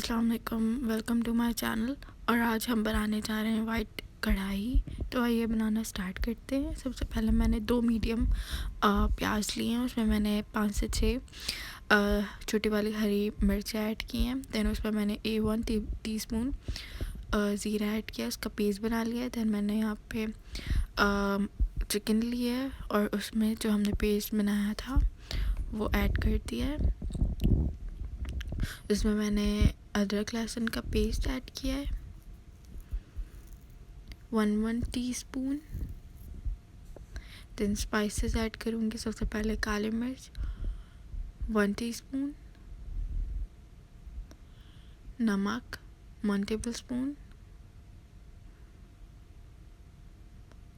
अस्सलाम वालेकुम, welcome to my channel. और आज हम बनाने जा रहे हैं वाइट कढ़ाई। तो आइए बनाना स्टार्ट करते हैं। सबसे पहले मैंने 2 मीडियम प्याज लिए हैं, उसमें मैंने 5 से 6 छोटी वाली हरी मिर्च ऐड की हैं। दैन उसमें मैंने 1 टीस्पून ज़ीरा ऐड किया, उसका पेस्ट बना लिया। दैन मैंने यहाँ पे चिकन लिया है और उसमें जो हमने पेस्ट बनाया था वो ऐड कर दिया है। इसमें मैंने अदरक लहसुन का पेस्ट ऐड किया है 1 टीस्पून। देन स्पाइसेस ऐड करूँगी। सबसे पहले काली मिर्च 1 टीस्पून, नमक 1 टेबलस्पून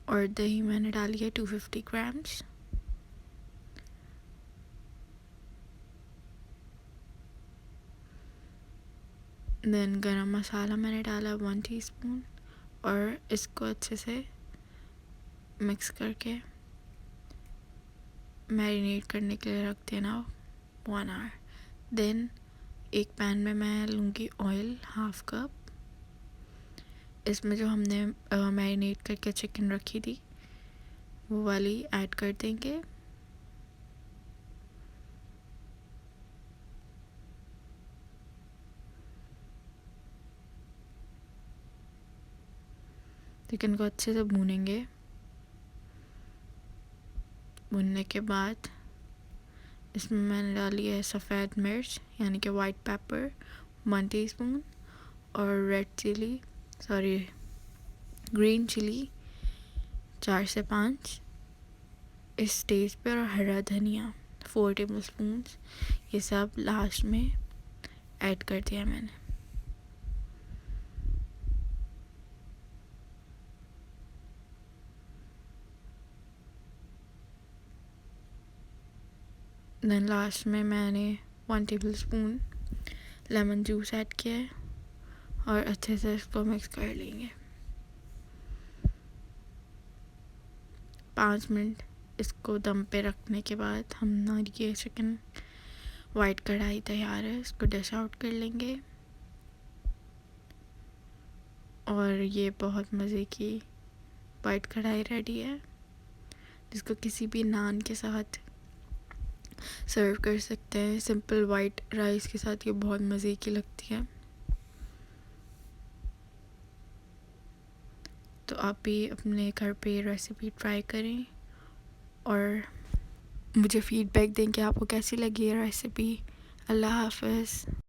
और दही मैंने डाली है 250 ग्राम्स। देन गरम मसाला मैंने डाला 1 टीस्पून और इसको अच्छे से मिक्स करके मैरिनेट करने के लिए रख देना 1 आवर। देन एक पैन में मैं लूँगी ऑयल 1/2 कप। इसमें जो हमने मैरिनेट करके चिकन रखी थी वो वाली ऐड कर देंगे। चिकन को अच्छे से भूनेंगे। भूनने के बाद इसमें मैंने डाली है सफ़ेद मिर्च यानी कि वाइट पेपर 1 टीस्पून और ग्रीन चिली 4 से 5 इस स्टेज पर, और हरा धनिया 4 टेबलस्पून। ये सब लास्ट में ऐड कर दिया मैंने। देन लास्ट में मैंने 1 टेबलस्पून लेमन जूस ऐड किया है और अच्छे से इसको मिक्स कर लेंगे। 5 मिनट इसको दम पे रखने के बाद हमारी ये चिकन वाइट कढ़ाई तैयार है। इसको डिश आउट कर लेंगे और ये बहुत मज़े की वाइट कढ़ाई रेडी है, जिसको किसी भी नान के साथ सर्व कर सकते हैं। सिंपल वाइट राइस के साथ ये बहुत मज़े की लगती है। तो आप भी अपने घर पे रेसिपी ट्राई करें और मुझे फ़ीडबैक दें कि आपको कैसी लगी ये रेसिपी। अल्लाह हाफ़िज़।